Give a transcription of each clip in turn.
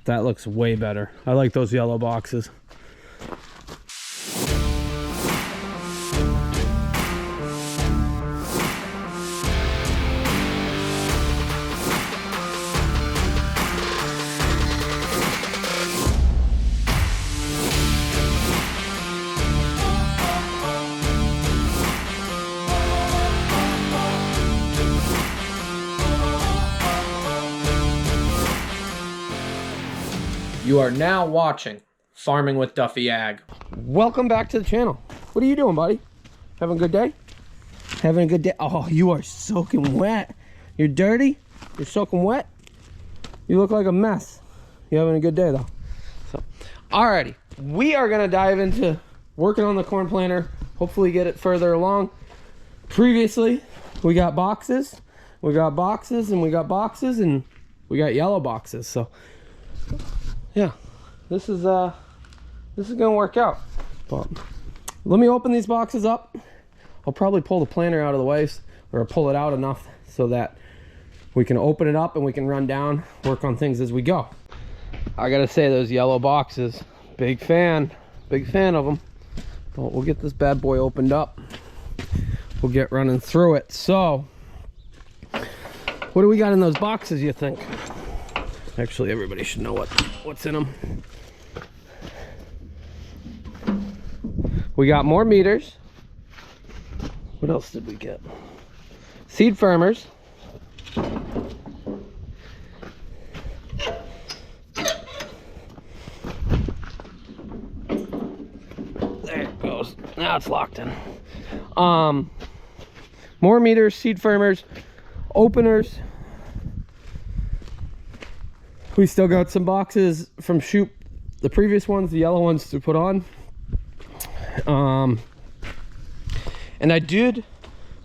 That looks way better. I like those yellow boxes. You are now watching Farming with Duffy Ag. Welcome back to the channel. What are you doing, buddy? Having a good day? Having a good day? Oh, you are soaking wet. You're dirty? You're soaking wet? You look like a mess. You having a good day, though. So, alrighty. We are going to dive into working on the corn planter. Hopefully get it further along. Previously, we got boxes. We got boxes, and we got boxes, and we got yellow boxes. So, yeah, this is gonna work out. But let me open these boxes up. I'll probably pull the planter out of the way, or pull it out enough so that we can open it up and we can run down, work on things as we go. I gotta say, those yellow boxes, big fan of them. But we'll get this bad boy opened up. We'll get running through it. So, what do we got in those boxes, you think? Actually, everybody should know what's in them. We got more meters. What else did we get? Seed firmers. There it goes. Now it's locked in. More meters, seed firmers, openers. We still got some boxes from Shoop, the previous ones, the yellow ones to put on. And I did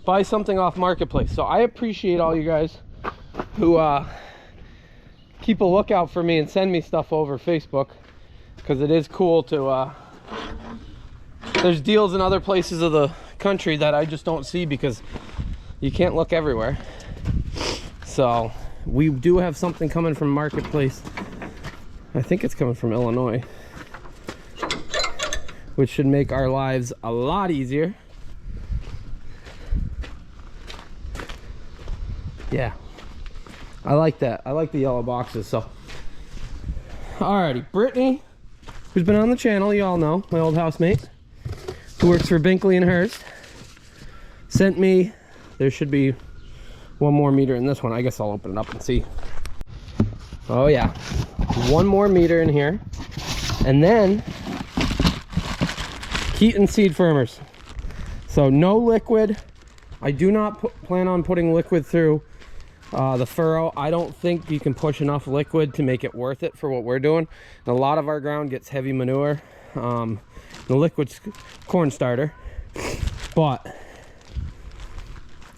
buy something off Marketplace. So I appreciate all you guys who keep a lookout for me and send me stuff over Facebook. Because it is cool to, there's deals in other places of the country that I just don't see because you can't look everywhere. So we do have something coming from Marketplace. I think it's coming from Illinois, which should make our lives a lot easier. Yeah, I like that. I like the yellow boxes. So, alrighty, Brittany, who's been on the channel, you all know, my old housemate, who works for Binkley and Hurst, sent me, there should be one more meter in this one. I guess I'll open it up and see. Oh yeah, one more meter in here. And then Keaton seed firmers. So no liquid. I do not plan on putting liquid through the furrow. I don't think you can push enough liquid to make it worth it for what we're doing. And a lot of our ground gets heavy manure. The liquid's corn starter. But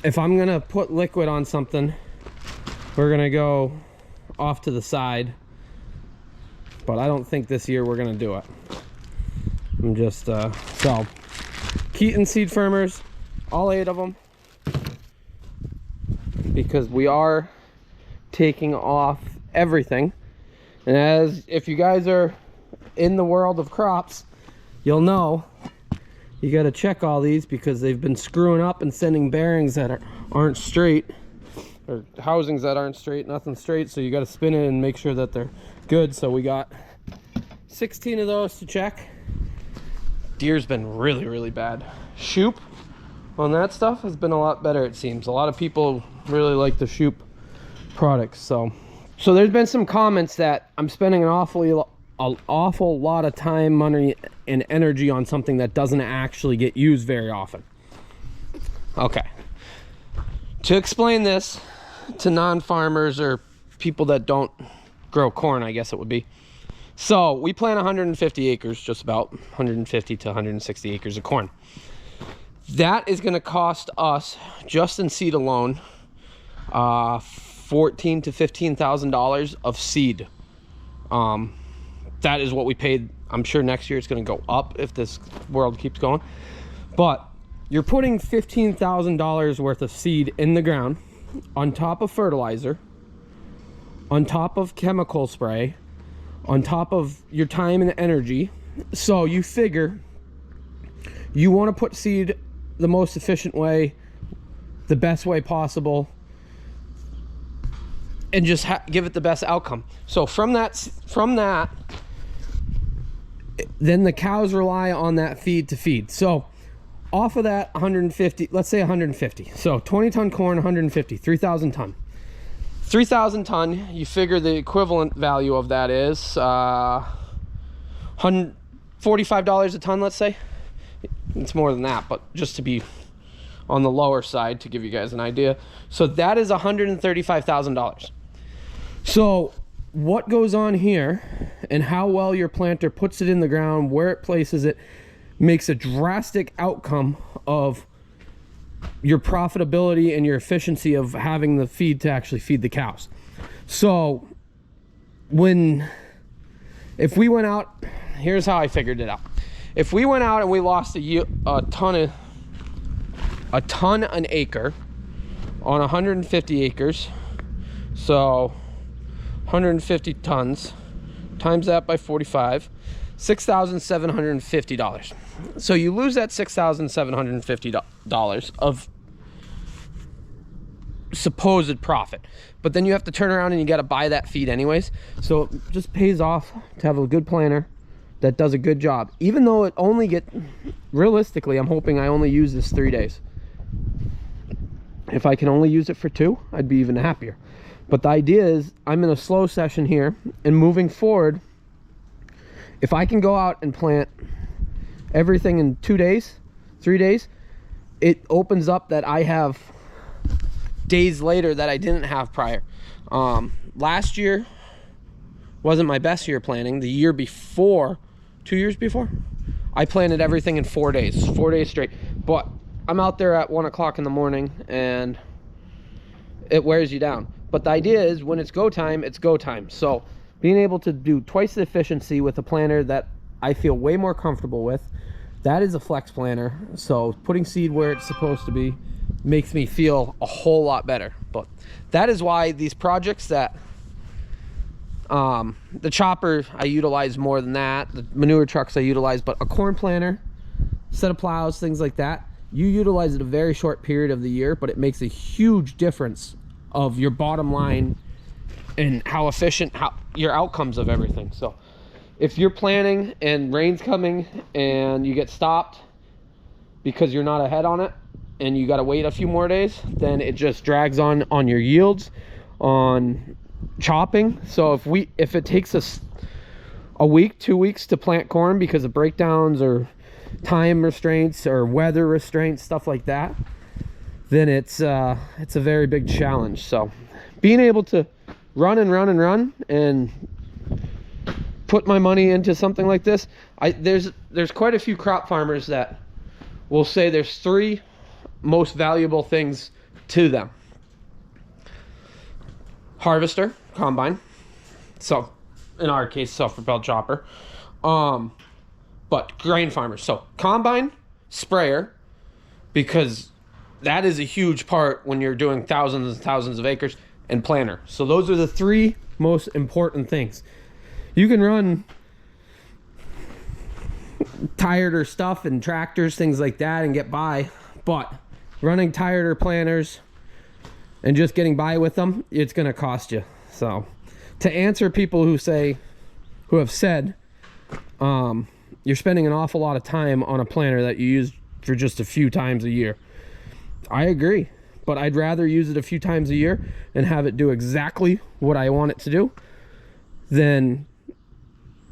if I'm gonna put liquid on something, we're gonna go off to the side. But I don't think this year we're gonna do it. I'm just, so, Keaton seed firmers, all 8 of them. Because we are taking off everything. And as, if you guys are in the world of crops, you'll know you got to check all these because they've been screwing up and sending bearings that aren't straight, or housings that aren't straight, nothing straight. So you got to spin it and make sure that they're good. So we got 16 of those to check. Deer's been really, really bad. Shoop on that stuff has been a lot better, it seems. A lot of people really like the Shoop products. So there's been some comments that I'm spending an awful lot of time, money, and energy on something that doesn't actually get used very often. Okay, to explain this to non-farmers or people that don't grow corn, I guess it would be. So we plant 150 acres, just about 150 to 160 acres of corn. That is going to cost us, just in seed alone, $14,000 to $15,000 of seed. That is what we paid. I'm sure next year it's going to go up if this world keeps going. But you're putting $15,000 worth of seed in the ground, on top of fertilizer, on top of chemical spray, on top of your time and energy. So you figure you want to put seed the most efficient way, the best way possible, and just give it the best outcome. So from that, then the cows rely on that feed to feed. So off of that 150, let's say 150. So 20 ton corn, 150, 3,000 ton. 3,000 ton, you figure the equivalent value of that is $45 a ton, let's say. It's more than that, but just to be on the lower side to give you guys an idea. So that is $135,000. So what goes on here and how well your planter puts it in the ground, where it places it, makes a drastic outcome of your profitability and your efficiency of having the feed to actually feed the cows. So if we went out, here's how I figured it out. If we went out and we lost a ton an acre on 150 acres, so 150 tons times that by 45, $6,750. So you lose that $6,750 of supposed profit, but then you have to turn around and you got to buy that feed anyways. So it just pays off to have a good planter that does a good job, even though it only realistically, I'm hoping I only use this 3 days. If I can only use it for 2, I'd be even happier. But the idea is I'm in a slow session here, and moving forward, if I can go out and plant everything in 2 days, 3 days, it opens up that I have days later that I didn't have prior. Last year wasn't my best year planting. The year before, 2 years before, I planted everything in 4 days, 4 days straight. But I'm out there at 1 o'clock in the morning and it wears you down. But the idea is when it's go time, it's go time. So being able to do twice the efficiency with a planter that I feel way more comfortable with, that is a flex planter. So putting seed where it's supposed to be makes me feel a whole lot better. But that is why these projects that the chopper I utilize more than that, the manure trucks I utilize, but a corn planter, set of plows, things like that, you utilize it a very short period of the year, but it makes a huge difference of your bottom line and how efficient your outcomes of everything. So if you're planting and rain's coming and you get stopped because you're not ahead on it and you got to wait a few more days, then it just drags on your yields, on chopping. So if it takes us a week, 2 weeks to plant corn because of breakdowns or time restraints or weather restraints, stuff like that, then it's a very big challenge. So being able to run and put my money into something like this, there's quite a few crop farmers that will say there's 3 most valuable things to them: harvester, combine, so in our case self-propelled chopper, but grain farmers, so combine, sprayer, because that is a huge part when you're doing thousands and thousands of acres, and planter. So those are the 3 most important things. You can run tired or stuff and tractors, things like that, and get by, but running tired or planters and just getting by with them, it's going to cost you. So to answer people who have said you're spending an awful lot of time on a planter that you use for just a few times a year, I agree, but I'd rather use it a few times a year and have it do exactly what I want it to do than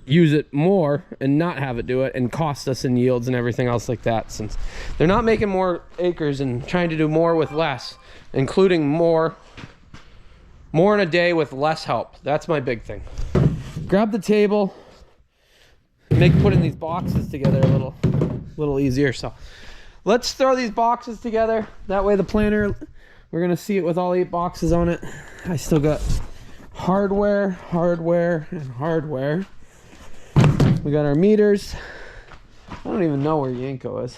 use it more and not have it do it and cost us in yields and everything else like that, since they're not making more acres and trying to do more with less, including more in a day with less help. That's my big thing. Grab the table, make putting these boxes together a little easier. So let's throw these boxes together. That way the planter, we're gonna see it with all 8 boxes on it. I still got hardware, and hardware. We got our meters. I don't even know where Yanko is.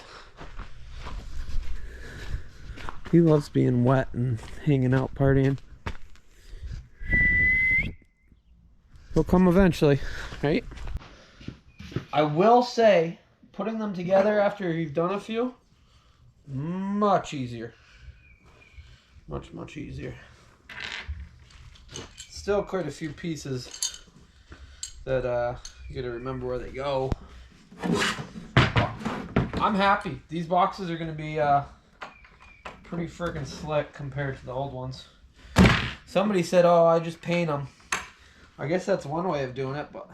He loves being wet and hanging out, partying. will come eventually, right? I will say, putting them together after you've done a few, much easier. Much easier. Still quite a few pieces that you gotta remember where they go. I'm happy. These boxes are gonna be pretty freaking slick compared to the old ones. Somebody said, oh, I just paint them. I guess that's one way of doing it, but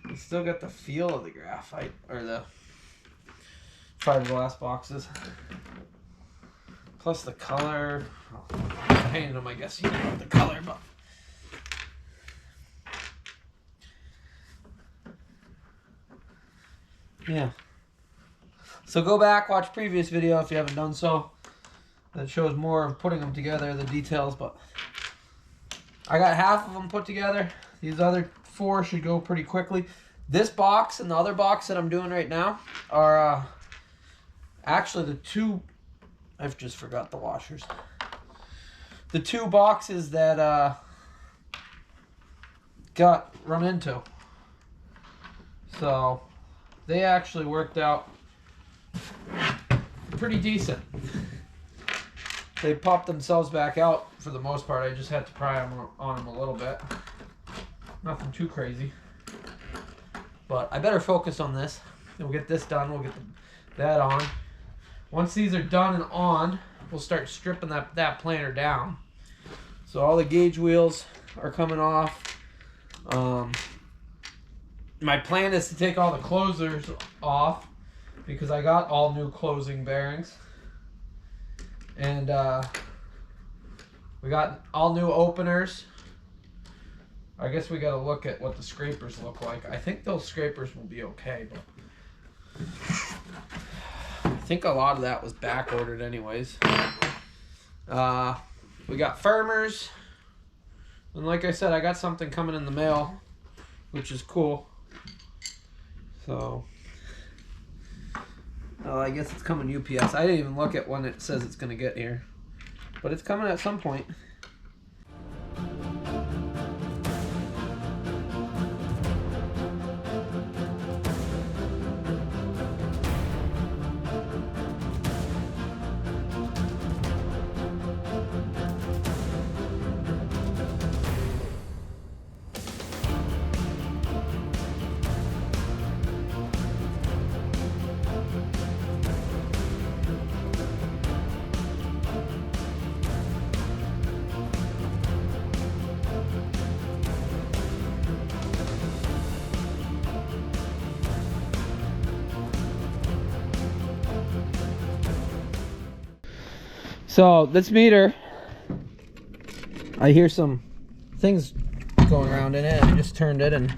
you still got the feel of the graphite or the fiberglass boxes. Plus the color. Well, I painted them, I guess you know the color, but yeah. So go back, watch previous video if you haven't done so. That shows more of putting them together, the details, but I got half of them put together. These other 4 should go pretty quickly. This box and the other box that I'm doing right now are actually the 2, I've just forgot the washers. The 2 boxes that got run into. So they actually worked out pretty decent. They popped themselves back out for the most part. I just had to pry on them a little bit. Nothing too crazy. But I better focus on this. We'll get this done. We'll get that on. Once these are done and on, we'll start stripping that planer down. So all the gauge wheels are coming off. My plan is to take all the closers off because I got all new closing bearings. And we got all new openers. I guess we got to look at what the scrapers look like. I think those scrapers will be okay, but I think a lot of that was back ordered anyways. We got firmers, and like I said, I got something coming in the mail, which is cool. So I guess it's coming UPS. I didn't even look at when it says it's going to get here, but it's coming at some point. So this meter, I hear some things going around in it. I just turned it, and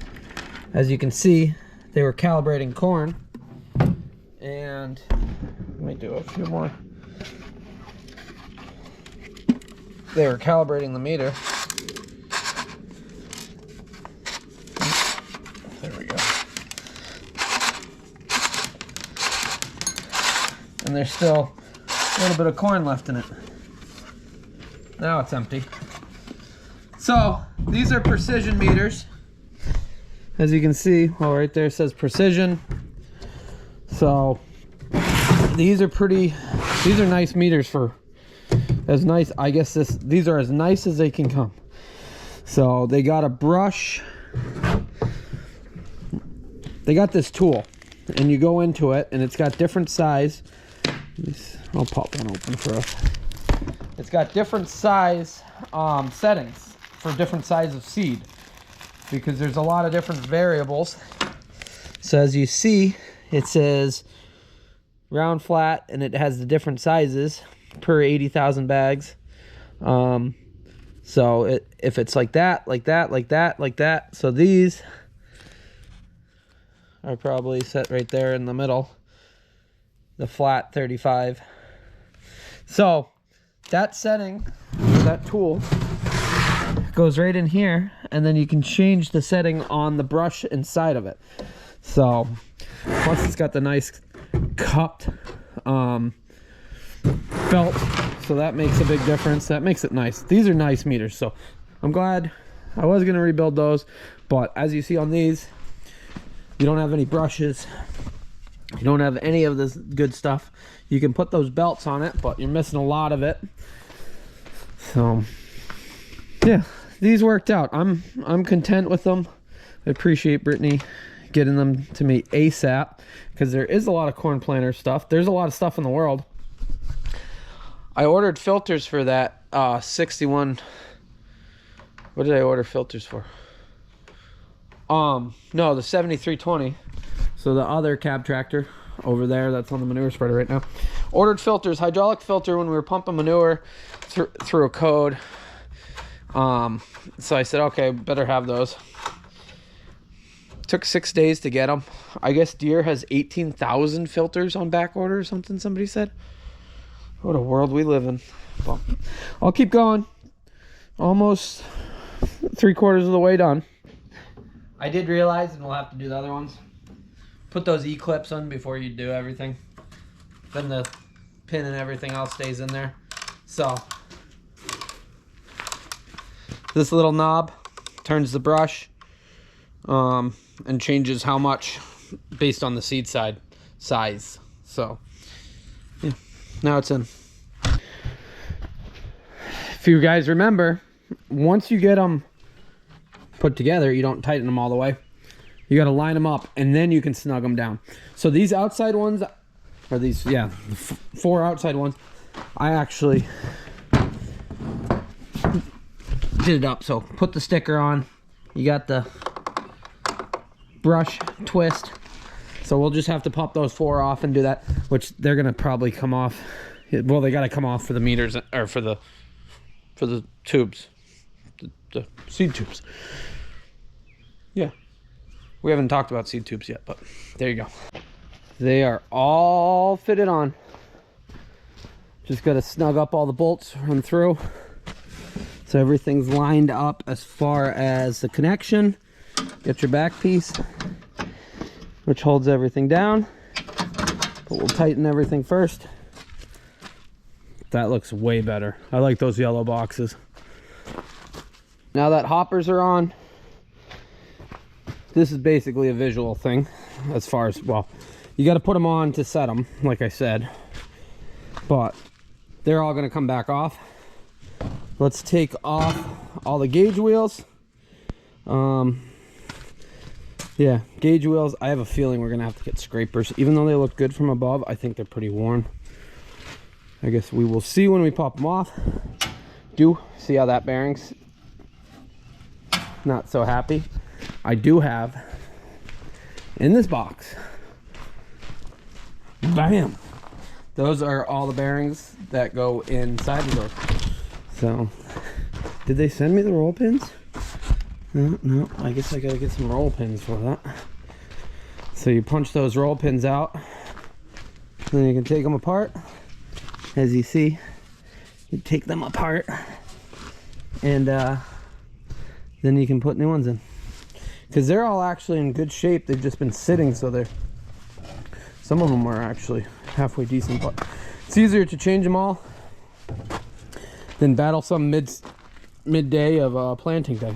as you can see, they were calibrating corn. And let me do a few more. They were calibrating the meter. There we go. And there's still a little bit of corn left in it. Now it's empty. So these are precision meters. As you can see, well, right there it says precision. So these are nice meters for as nice, I guess these are as nice as they can come. So they got a brush. They got this tool, and you go into it, and it's got different size. I'll pop one open for us. It's got different size settings for different size of seed, because there's a lot of different variables. So as you see, it says round, flat, and it has the different sizes per 80,000 bags. So if it's like that, like that, like that, like that. So these are probably set right there in the middle. The flat 35. So that setting, that tool, goes right in here, and then you can change the setting on the brush inside of it. So plus it's got the nice cupped felt, so that makes a big difference. That makes it nice. These are nice meters, so I'm glad I was gonna rebuild those, but as you see on these, you don't have any brushes. You don't have any of this good stuff. You can put those belts on it, but you're missing a lot of it. So yeah, these worked out. I'm content with them. I appreciate Brittany getting them to me ASAP, because there is a lot of corn planter stuff. There's a lot of stuff in the world. I ordered filters for that 61. What did I order filters for? No, the 7320. So the other cab tractor over there that's on the manure spreader right now. Ordered filters, hydraulic filter when we were pumping manure through a code. So I said, okay, better have those. Took 6 days to get them. I guess Deere has 18,000 filters on back order or something, somebody said. What a world we live in. Well, I'll keep going. Almost 3/4 of the way done. I did realize, and we'll have to do the other ones, put those E-clips on before you do everything. Then the pin and everything else stays in there. So this little knob turns the brush and changes how much based on the seed size. So yeah, now it's in. If you guys remember, once you get them put together, you don't tighten them all the way. You got to line them up, and then you can snug them down. So these outside ones, or these, yeah, the 4 outside ones, I actually did it up. So put the sticker on. You got the brush twist. So we'll just have to pop those 4 off and do that, which they're gonna probably come off. Well, they got to come off for the meters, or for the tubes, the seed tubes. Yeah, we haven't talked about seed tubes yet, but there you go. They are all fitted on. Just got to snug up all the bolts, run through, so everything's lined up as far as the connection. Get your back piece, which holds everything down, but we'll tighten everything first. That looks way better. I like those yellow boxes. Now that hoppers are on, this is basically a visual thing as far as, well, you got to put them on to set them, like I said, but they're all going to come back off. Let's take off all the gauge wheels. Yeah, gauge wheels. I have a feeling we're going to have to get scrapers. Even though they look good from above, I think they're pretty worn. I guess we will see when we pop them off. Do see how that bearing's not so happy. I do have in this box, bam, those are all the bearings that go inside the door. So did they send me the roll pins? No, I guess I gotta get some roll pins for that. So you punch those roll pins out, and then you can take them apart. As you see, you take them apart, and then you can put new ones in, because they're all actually in good shape. They've just been sitting, so they're, some of them are actually halfway decent, but it's easier to change them all than battle some midday of planting day.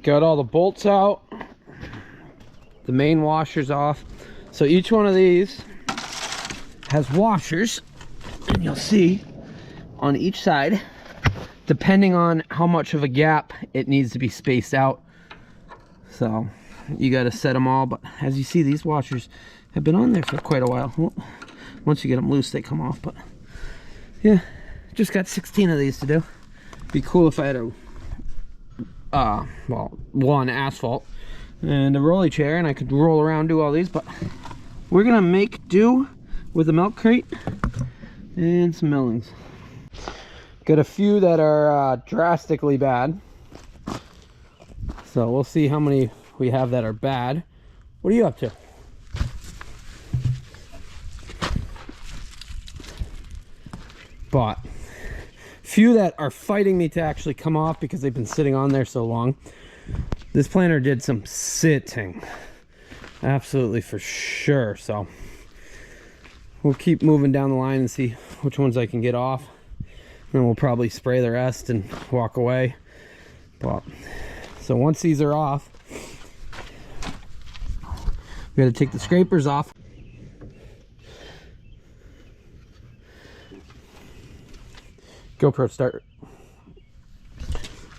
Got all the bolts out, the main washers off. So each one of these has washers, and you'll see on each side, depending on how much of a gap it needs to be spaced out. So you got to set them all, but as you see, these washers have been on there for quite a while. Well, once you get them loose, they come off, but yeah, just got 16 of these to do. Be cool if I had a well, one asphalt and a rolly chair, and I could roll around, do all these, but we're gonna make do with a milk crate and some millings. Got a few that are drastically bad, so we'll see how many we have that are bad. What are you up to? but few that are fighting me to actually come off because they've been sitting on there so long. This planter did some sitting, absolutely, for sure. So we'll keep moving down the line and see which ones I can get off, and we'll probably spray the rest and walk away. But so once these are off, we got to take the scrapers off. GoPro start.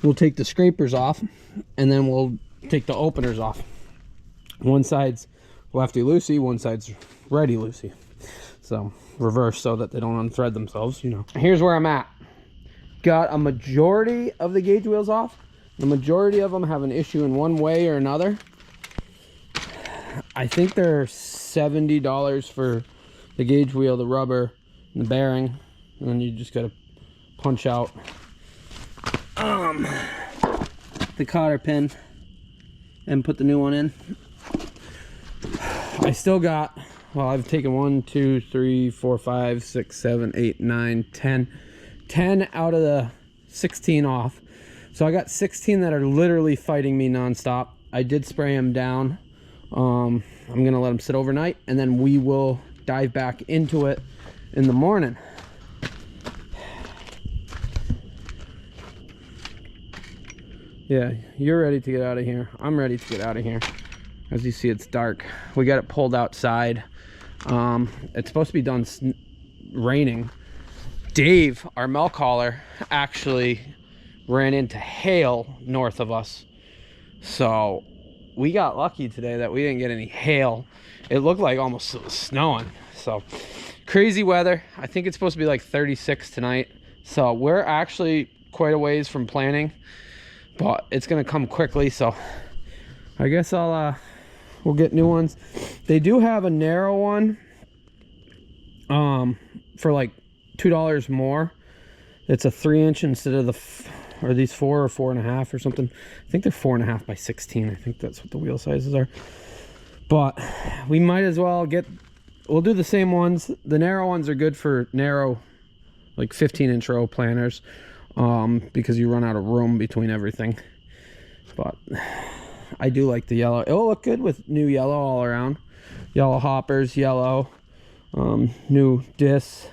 We'll take the scrapers off, and then we'll take the openers off. One side's lefty loosey, one side's righty loosey. So reverse, so that they don't unthread themselves, you know. Here's where I'm at. Got a majority of the gauge wheels off. The majority of them have an issue in one way or another. I think they're $70 for the gauge wheel, the rubber, and the bearing, and then you just gotta punch out the cotter pin and put the new one in. I still got, well, I've taken 1, 2, 3, 4, 5, 6, 7, 8, 9, 10 out of the 16 off. So I got 16 that are literally fighting me nonstop. I did spray them down. I'm gonna let them sit overnight, and then we will dive back into it in the morning. Yeah, you're ready to get out of here. I'm ready to get out of here. As you see, it's dark. We got it pulled outside. It's supposed to be done raining. Dave, our milk hauler, actually ran into hail north of us. So we got lucky today that we didn't get any hail. It looked like almost it was snowing. So crazy weather. I think it's supposed to be like 36 tonight. So we're actually quite a ways from planning, but it's gonna come quickly. So I guess we'll get new ones. They do have a narrow one for like $2 more. It's a 3-inch instead of are these 4 or 4.5 or something. I think they're 4.5 by 16. I think that's what the wheel sizes are. But we might as well we'll do the same ones. The narrow ones are good for narrow, like 15-inch row planters, because you run out of room between everything. But I do like the yellow. It'll look good with new yellow all around. Yellow hoppers, yellow, new discs.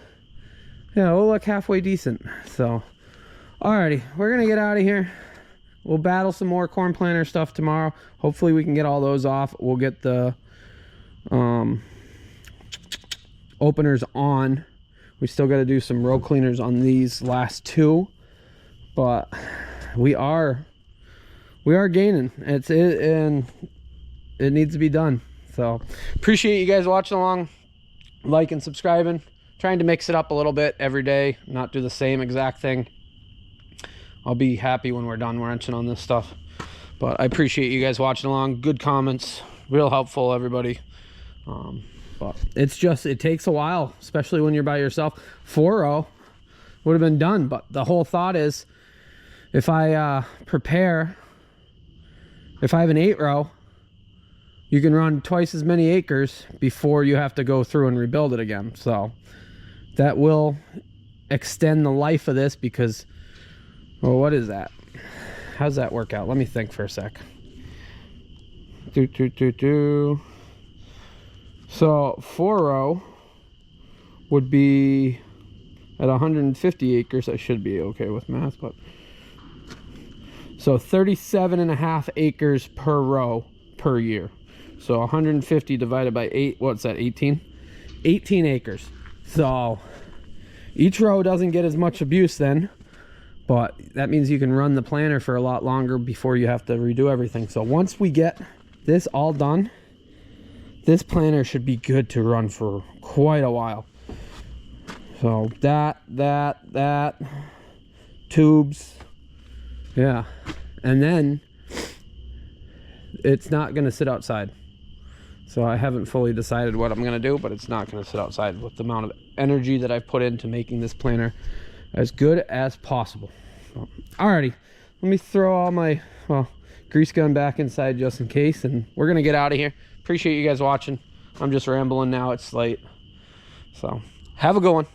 Yeah, it'll look halfway decent. So alrighty, we're gonna get out of here. We'll battle some more corn planter stuff tomorrow. Hopefully we can get all those off. We'll get the openers on. We still got to do some row cleaners on these last two, but we are gaining. And it needs to be done. So appreciate you guys watching along, liking, subscribing. Trying to mix it up a little bit every day, not do the same exact thing. I'll be happy when we're done wrenching on this stuff. But I appreciate you guys watching along. Good comments, real helpful, everybody. But it takes a while, especially when you're by yourself. 4-row would have been done, but the whole thought is, if I have an 8-row, you can run twice as many acres before you have to go through and rebuild it again. So that will extend the life of this, because, well, what is that? How's that work out? Let me think for a sec. So 4-row would be at 150 acres. I should be okay with math, but so 37.5 acres per row per year. So 150 divided by 8, what's that, 18? 18 acres. So each row doesn't get as much abuse then, but that means you can run the planter for a lot longer before you have to redo everything. So once we get this all done, this planter should be good to run for quite a while. So that, tubes, yeah. And then it's not gonna sit outside. So I haven't fully decided what I'm gonna do, but it's not gonna sit outside with the amount of energy that I've put into making this planter as good as possible. So, alrighty, let me throw all my, grease gun back inside just in case, and we're gonna get out of here. Appreciate you guys watching. I'm just rambling now, it's late. So have a good one.